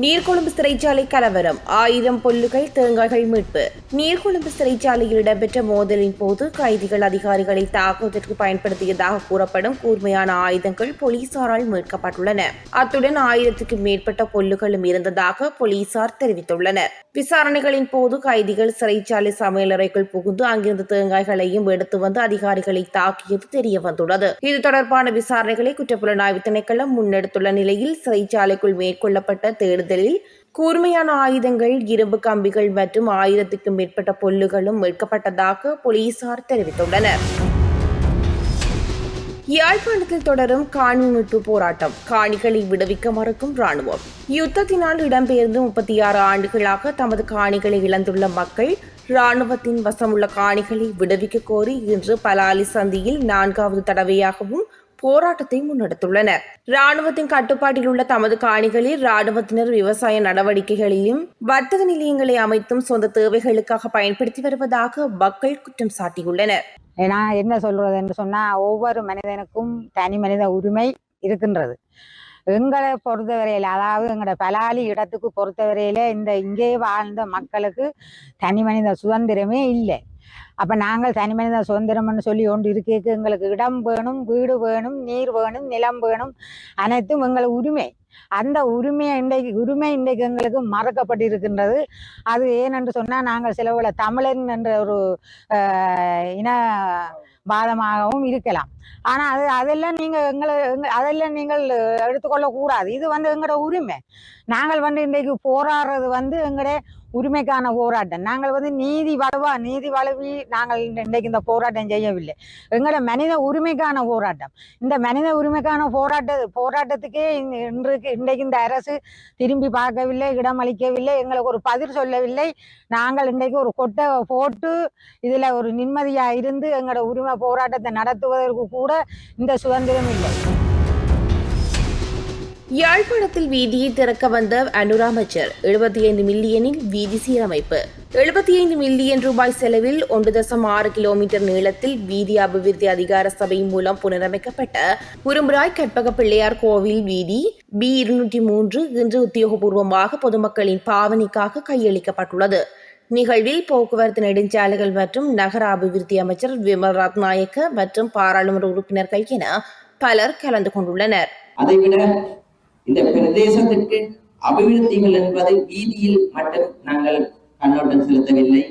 நீர்கொழும்பு சிறைச்சாலை கலவரம், 1000 பொல்லுகள் தேங்காய்கள் மீட்பு. நீர்கொழும்பு சிறைச்சாலையில் இடம்பெற்ற மோதலின் போது கைதிகள் அதிகாரிகளை தாக்குவதற்கு பயன்படுத்தியதாக கூறப்படும் கூர்மையான ஆயுதங்கள் போலீசாரால் மீட்கப்பட்டுள்ளன. அத்துடன் 1000க்கும் மேற்பட்ட பொல்லுகளும் இருந்ததாக போலீசார் தெரிவித்துள்ளனர். விசாரணைகளின் போது கைதிகள் சிறைச்சாலை சமையலறைக்குள் புகுந்து அங்கிருந்த தேங்காய்களையும் எடுத்து வந்து அதிகாரிகளை தாக்கியது தெரியவந்துள்ளது. இது தொடர்பான விசாரணைகளை குற்றப்புலனாய்வு திணைக்களம் முன்னெடுத்துள்ள நிலையில் சிறைச்சாலைக்குள் மேற்கொள்ளப்பட்ட தேடுதலில் கூர்மையான ஆயுதங்கள், இரும்பு கம்பிகள் மற்றும் 1000க்கும் மேற்பட்ட பொல்லுகளும் மீட்கப்பட்டதாக போலீசார் தெரிவித்துள்ளனர். யாழ்ப்பாணத்தில் தொடரும் காணி மீட்பு போராட்டம், காணிகளை விடுவிக்க மறுக்கும் ராணுவம். யுத்தத்தினால் இடம்பெயர்ந்து 36 ஆண்டுகளாக தமது காணிகளை இழந்துள்ள மக்கள் ராணுவத்தின் வசமுள்ள காணிகளை விடுவிக்க கோரி இன்று பலாலி சந்தியில் 4வது தடவையாகவும் போராட்டத்தை முன்னெடுத்துள்ளனர். ராணுவத்தின் கட்டுப்பாட்டில் உள்ள தமது காணிகளில் ராணுவத்தினர் விவசாய நடவடிக்கைகளிலும் வர்த்தக நிலையங்களை அமைத்தும் சொந்த தேவைகளுக்காக பயன்படுத்தி வருவதாக மக்கள் குற்றம் சாட்டியுள்ளனர். ஏன்னா என்ன சொல்றது என்று சொன்னா, ஒவ்வொரு மனிதனுக்கும் தனி மனித உரிமை இருக்கின்றது. எங்களை பொறுத்தவரையில, அதாவது எங்களோட பலாலி இடத்துக்கு பொறுத்தவரையில இங்கே வாழ்ந்த மக்களுக்கு தனி மனித சுதந்திரமே இல்லை. அப்ப நாங்கள் தனி மனித சுதந்திரம்னு சொல்லி ஒன்று இருக்கேக்கு எங்களுக்கு இடம் வேணும், வீடு வேணும், நீர் வேணும், நிலம் வேணும், அனைத்தும் எங்களுக்கு உரிமை. அந்த உரிமை இன்றைக்கு எங்களுக்கு மறக்கப்பட்டிருக்கின்றது. அது ஏனென்று சொன்னால், நாங்கள் சிலவுல தமிழன் என்ற ஒரு இன வாதமாகவும் இருக்கலாம். ஆனா அதெல்லாம் நீங்கள் எடுத்துக்கொள்ள கூடாது. இது எங்களோட உரிமை. நாங்கள் இன்றைக்கு போராடுறது எங்களோட உரிமைக்கான போராட்டம். நாங்கள் நீதி வளவி நாங்கள் இன்றைக்கு இந்த போராட்டம் செய்யவில்லை. எங்களோட மனித உரிமைக்கான போராட்டம். இந்த மனித உரிமைக்கான போராட்டத்துக்கே இன்றைக்கு இந்த அரசு திரும்பி பார்க்கவில்லை, இடம் அளிக்கவில்லை, எங்களுக்கு ஒரு பதில் சொல்லவில்லை. நாங்கள் இன்றைக்கு ஒரு கொட்டை போட்டு இதுல ஒரு நிம்மதியா இருந்து எங்களோட உரிமை போராட்டத்தை நடத்துவதற்கு கூட இந்த சுதந்திரம் இல்லை. யாழ்ப்பாணத்தில் வீதியை திறக்க வந்த அனுரா அமைச்சர் 75 மில்லியனில் வீதி சீரமைப்பு. 75 மில்லியன் ரூபாய் செலவில் 1.6 கிலோமீட்டர் நீளத்தில் வீதி அபிவிருத்தி அதிகார சபை மூலம் புனரமைக்கப்பட்ட உரும்புராய் கற்பக பிள்ளையார் கோவில் வீதி B203 இன்று உத்தியோகபூர்வமாக பொதுமக்களின் பாவனைக்காக கையளிக்கப்பட்டுள்ளது. நிகழ்வில் போக்குவரத்து, நெடுஞ்சாலைகள் மற்றும் நகர அபிவிருத்தி அமைச்சர் விமல் ரத்நாயக்க மற்றும் பாராளுமன்ற உறுப்பினர்கள் என பலர் கலந்து கொண்டுள்ளனர். அதைவிட இந்த பிரதேசத்திற்கு அபிவிருத்திகள் என்பதை வீதியில் மட்டும் நாங்கள் கண்ணோட்டம் செலுத்தவில்லை.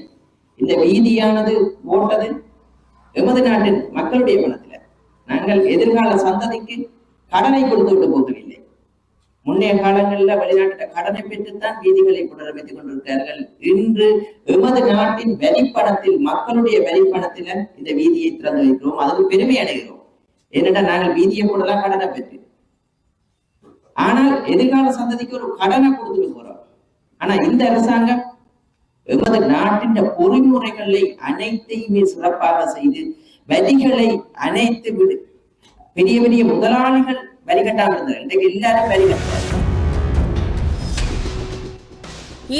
இந்த வீதியானது ஓட்டது எமது நாட்டின் மக்களுடைய பணத்தில். நாங்கள் எதிர்கால சந்ததிக்கு கடனை கொடுத்து போகவில்லை. முன்னைய காலங்களில் வெளிநாட்டு கடனை பெற்றுத்தான் வீதிகளை புனரமைத்துக் கொண்டிருக்கிறார்கள். இன்று எமது நாட்டின் வரிப்பணத்தில், மக்களுடைய வரிப்பணத்தில இந்த வீதியை திறந்து வைக்கிறோம். அதுக்கு பெருமை அடைகிறோம். ஏனென்றால் நாங்கள் வீதியை போடலாம் கடனை பெற்று, ஆனால் எதிர்கால சந்ததிக்கு ஒரு கடனை கொடுத்துட்டு போறோம். ஆனா இந்த அரசாங்கம் எமது நாட்டின் பொறிமுறைகளை அனைத்தையுமே சிறப்பாக செய்து வரிகளை அனைத்து பெரிய பெரிய முதலாளிகள் வரி கட்டாமல் இருந்தார். இன்றைக்கு எல்லாரும் வரி கட்டார்.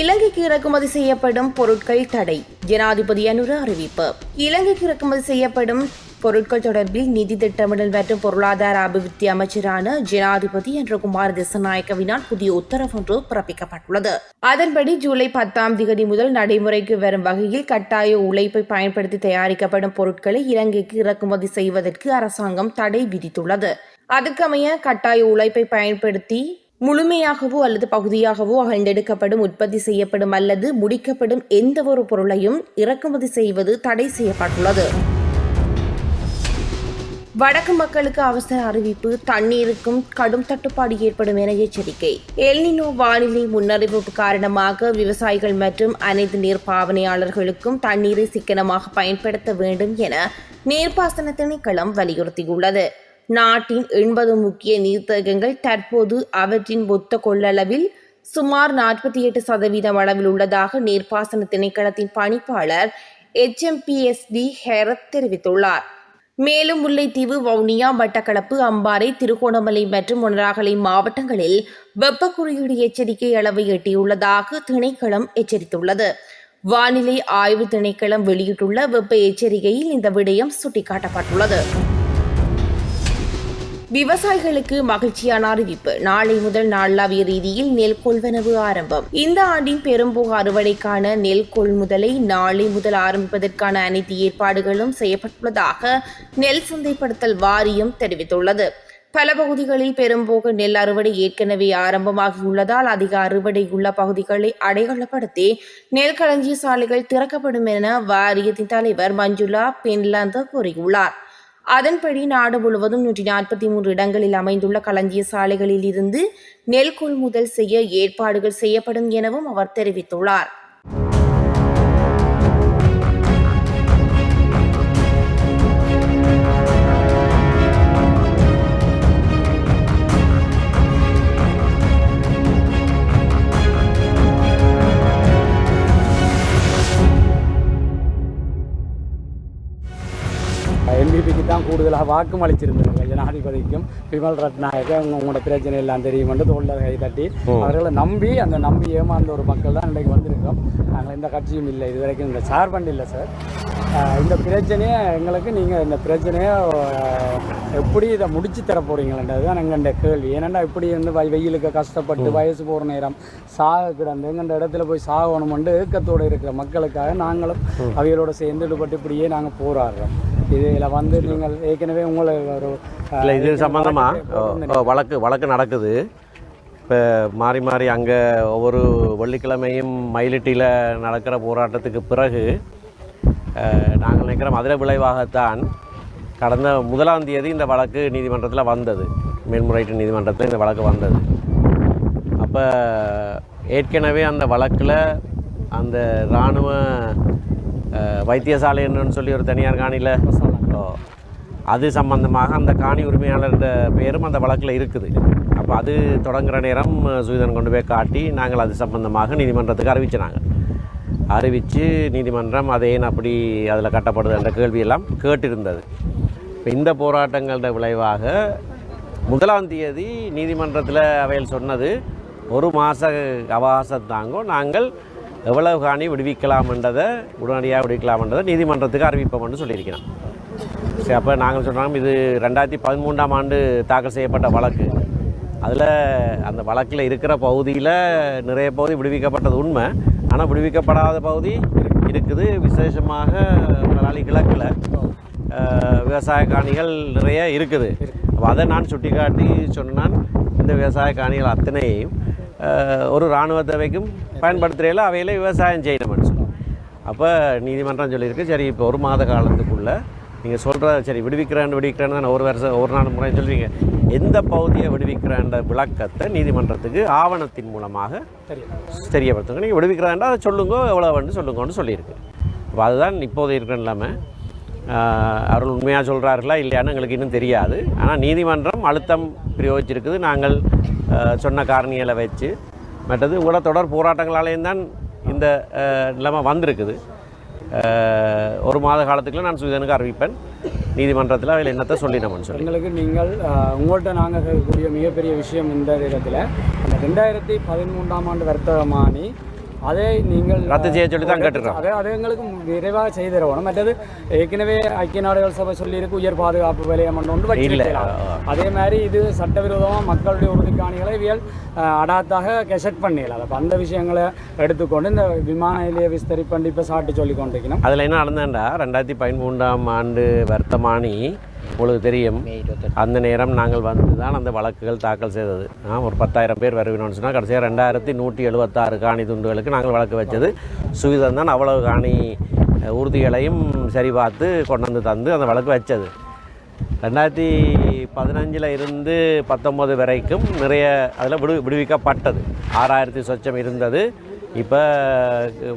இலங்கைக்கு இறக்குமதி செய்யப்படும் பொருட்கள் தடை, ஜனாதிபதி அனுரா அறிவிப்பு. இலங்கைக்கு இறக்குமதி செய்யப்படும் பொருட்கள் தொடர்பில் நிதி திட்டமிடல் மற்றும் பொருளாதார அபிவிருத்தி அமைச்சரான ஜனாதிபதி குமார் திசாநாயக்கவினால் புதிய உத்தரவு ஒன்று பிறப்பிக்கப்பட்டுள்ளது. அதன்படி ஜூலை 10ஆம் தேதி முதல் நடைமுறைக்கு வரும் வகையில் கட்டாய உழைப்பை பயன்படுத்தி தயாரிக்கப்படும் பொருட்களை இலங்கைக்கு இறக்குமதி செய்வதற்கு அரசாங்கம் தடை விதித்துள்ளது. அதுக்கமைய கட்டாய உழைப்பை பயன்படுத்தி முழுமையாகவோ அல்லது பகுதியாகவோ அகழ்ந்தெடுக்கப்படும், உற்பத்தி செய்யப்படும் அல்லது முடிக்கப்படும் எந்த ஒரு பொருளையும் இறக்குமதி செய்வது தடை செய்யப்பட்டுள்ளது. வடக்கு மக்களுக்கு அவசர அறிவிப்பு, தண்ணீருக்கும் கடும் தட்டுப்பாடு ஏற்படும் என எச்சரிக்கை. எல்னினோ வானிலை முன்னறிவிப்பு காரணமாக விவசாயிகள் மற்றும் அனைத்து நீர் பாவனையாளர்களுக்கும் தண்ணீரை சிக்கனமாக பயன்படுத்த வேண்டும் என நீர்ப்பாசன திணைக்களம் வலியுறுத்தியுள்ளது. நாட்டின் 80 முக்கிய நீர்த்தேக்கங்கள் தற்போது அவற்றின் மொத்த கொள்ளளவில் சுமார் 48% அளவில் உள்ளதாக நீர்ப்பாசன திணைக்களத்தின் பணிப்பாளர் HMPSD ஹேரத் தெரிவித்துள்ளார். மேலும் முல்லைத்தீவு, வவுனியா, மட்டக்களப்பு, அம்பாறை, திருகோணமலை மற்றும் மொனராகலை மாவட்டங்களில் வெப்ப குறியீடு எச்சரிக்கை அளவை எட்டியுள்ளதாக திணைக்களம் எச்சரித்துள்ளது. வானிலை ஆய்வு திணைக்களம் வெளியிட்டுள்ள வெப்ப எச்சரிக்கையில் இந்த விடயம் சுட்டிக்காட்டப்பட்டுள்ளது. விவசாயிகளுக்கு மகிழ்ச்சியான அறிவிப்பு. நாளை முதல் நாளாவிய ரீதியில் நெல் கொள்வனவு ஆரம்பம். இந்த ஆண்டின் பெரும்போக அறுவடைக்கான நெல் கொள்முதலை நாளை முதல் ஆரம்பிப்பதற்கான அனைத்து ஏற்பாடுகளும் செய்யப்பட்டுள்ளதாக நெல் சந்தைப்படுத்தல் வாரியம் தெரிவித்துள்ளது. பல பகுதிகளில் பெரும்போக நெல் அறுவடை ஏற்கனவே ஆரம்பமாகியுள்ளதால் அதிக அறுவடை உள்ள பகுதிகளை அடையாளப்படுத்தி நெல் களஞ்சிய சாலைகள் திறக்கப்படும் என வாரியத்தின் தலைவர் மஞ்சுளா பென்லாந்த கூறியுள்ளார். அதன்படி நாடு முழுவதும் 143 இடங்களில் அமைந்துள்ள களஞ்சிய சாலைகளில் இருந்து நெல் கொள்முதல் செய்ய ஏற்பாடுகள் செய்யப்படும் எனவும் அவர் தெரிவித்துள்ளார். NDPக்கு தான் கூடுதலாக வாக்கும் அளிச்சிருந்தாங்க. ஜனாதிபதிக்கும் விமல் ரட்நாயக்க உங்களோட பிரச்சனை எல்லாம் தெரியும் என்று தோளில் கை தட்டி அவர்களை நம்பி ஏமாந்த ஒரு மக்கள் தான் இன்றைக்கு வந்திருக்கோம். நாங்கள் எந்த கட்சியும் இல்லை, இது வரைக்கும் இந்த சார்பண்ட் இல்லை சார். இந்த பிரச்சனையை எங்களுக்கு நீங்கள் இந்த பிரச்சனையை எப்படி இதை முடிச்சு தர போகிறீங்களன்றது தான் எங்கள்ட கேள்வி. ஏன்னா இப்படி வந்து வெயிலுக்கு கஷ்டப்பட்டு வயசு போகிற நேரம் சாக கிடந்து எங்கள்ட இடத்துல போய் சாகணுமெண்டு ஏக்கத்தோடு இருக்கிற மக்களுக்காக நாங்களும் அவைகளோடு சேர்ந்து ஈடுபட்டு இப்படியே நாங்கள் போராடுறோம். இதில் வந்து நீங்கள் ஏற்கனவே உங்களை ஒரு இல்லை இது சம்மந்தமாக வழக்கு நடக்குது. இப்போ மாறி மாறி அங்கே ஒவ்வொரு வெள்ளிக்கிழமையும் மயிலிட்டியில் நடக்கிற போராட்டத்துக்கு பிறகு நாங்கள் நினைக்கிறோம் அதில் விளைவாகத்தான் கடந்த 1ஆம் தேதி இந்த வழக்கு நீதிமன்றத்தில் வந்தது. மேல்முறையீட்டு நீதிமன்றத்தில் இந்த வழக்கு வந்தது. அப்போ ஏற்கனவே அந்த வழக்கில் அந்த இராணுவ வைத்தியசாலை என்னன்னு சொல்லி ஒரு தனியார் காணியில் அது சம்பந்தமாக அந்த காணி உரிமையாளர்கிட்ட பேரும் அந்த வழக்கில் இருக்குது. அப்போ அது தொடங்குகிற நேரம் சுவிதன் கொண்டு போய் காட்டி நாங்கள் அது சம்பந்தமாக நீதிமன்றத்துக்கு அறிவித்து நீதிமன்றம் அதேன் அப்படி அதில் கட்டப்படுது என்ற கேள்வியெல்லாம் கேட்டிருந்தது. இப்போ இந்த போராட்டங்களோட விளைவாக 1ஆம் தேதி நீதிமன்றத்தில் அவையில் சொன்னது 1 மாத அவகாசம் தாங்கோ, நாங்கள் எவ்வளவு காணி விடுவிக்கலாம்ன்றதை உடனடியாக விடுவிக்கலாம்ன்றதை நீதிமன்றத்துக்கு அறிவிப்போம்னு சொல்லியிருக்கிறோம். சரி, அப்போ நாங்கள் சொல்கிறோம் இது 2013ஆம் ஆண்டு தாக்கல் செய்யப்பட்ட வழக்கு. அதில் அந்த வழக்கில் இருக்கிற பகுதியில் நிறைய பகுதி விடுவிக்கப்பட்டது உண்மை. ஆனால் விடுவிக்கப்படாத பகுதி இருக்குது. விசேஷமாக மலாலி கிழக்கில் விவசாய காணிகள் நிறைய இருக்குது. அப்போ அதை நான் சுட்டி காட்டி சொன்னான், இந்த விவசாய காணிகள் அத்தனையும் ஒரு இராணுவ தேவைக்கும் பயன்படுத்துகையில் அவையில் விவசாயம் செய்யணும்னு சொல்லி அப்போ நீதிமன்றம் சொல்லியிருக்கு. சரி, இப்போ 1 மாத காலத்துக்குள்ளே நீங்கள் சொல்கிற சரி விடுவிக்கிறேன்னு ஒரு நாள் முறை சொல்லுவீங்க. எந்த பகுதியை விடுவிக்கிறேன்ற விளக்கத்தை நீதிமன்றத்துக்கு ஆவணத்தின் மூலமாக தெரியப்படுத்துங்க. நீங்கள் விடுவிக்கிறேன்டா அதை சொல்லுங்க, எவ்வளோன்னு சொல்லுங்கன்னு சொல்லியிருக்கு. அப்போ அதுதான் இப்போது இருக்கிற இல்லாமல் அவர்கள் உண்மையாக சொல்கிறார்களா இல்லையான்னு எங்களுக்கு இன்னும் தெரியாது. ஆனால் நீதிமன்றம் அழுத்தம் பிரயோகிச்சிருக்குது. நாங்கள் சொன்ன காரணிகளை வச்சு மற்றது உங்களோட தொடர் போராட்டங்களாலேயும் தான் இந்த நிலைமை வந்திருக்குது. 1 மாத காலத்துக்குள்ள நான் சுவிதனுக்கு அறிவிப்பேன். நீதிமன்றத்தில் அதில் என்னத்தை சொல்லினோம்னு சொல்லி எங்களுக்கு நீங்கள் உங்கள்கிட்ட நாங்கள் கேட்கக்கூடிய மிகப்பெரிய விஷயம் இந்த இடத்துல அந்த 2013ஆம் ஆண்டு வர்த்தகமானி அதை நீங்கள் ரத்து செய்ய சொல்லி தான் கேட்டுருக்கோம். அதை எங்களுக்கு விரைவாக செய்து தரணும். மற்றது ஏற்கனவே ஐக்கிய நாடுகள் சபை சொல்லியிருக்கு உயர் பாதுகாப்பு வலயம் ஒன்று வச்சிருக்கலாம். அதே மாதிரி இது சட்டவிரோதமாக மக்களுடைய உறுதிக்காணிகளை இவியல் அடாத்தாக கெசட் பண்ணிடலாம். அப்போ அந்த விஷயங்களை எடுத்துக்கொண்டு இந்த விமான நிலைய விஸ்தரிப்பண்டு இப்போ சாட்டி சொல்லி கொண்டிருக்கணும். அதில் என்ன நடந்தேன்டா 2013ஆம் ஆண்டு வர்த்தமானி உங்களுக்கு தெரியும். அந்த நேரம் நாங்கள் வந்து தான் அந்த வழக்குகள் தாக்கல் செய்தது. ஒரு 10,000 பேர் வருவினோன்னு சொன்னால் கடைசியாக 2176 காணி துண்டுகளுக்கு நாங்கள் வழக்கு வச்சது. சுவிதன் தான் அவ்வளவு காணி உறுதிகளையும் சரி பார்த்து கொண்டு வந்து தந்து அந்த வழக்கு வச்சது. 2015 இருந்து 19 வரைக்கும் நிறைய அதில் விடுவிக்கப்பட்டது. 6000 சொச்சம் இருந்தது. இப்போ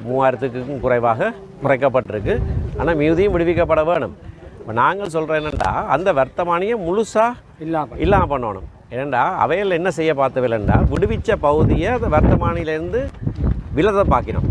3000க்கும் குறைவாக குறைக்கப்பட்டிருக்கு. ஆனால் மிகுதியும் விடுவிக்கப்பட வேணும். இப்போ நாங்கள் சொல்கிறோம் என்னென்னா அந்த வர்த்தமானியை முழுசாக இல்லாமல் பண்ணணும். ஏனெண்டா அவையில் என்ன செய்ய பார்த்தவில்லைண்டா விடுவிச்ச பகுதியை அந்த வர்த்தமானியிலேருந்து விலத பார்க்கணும்.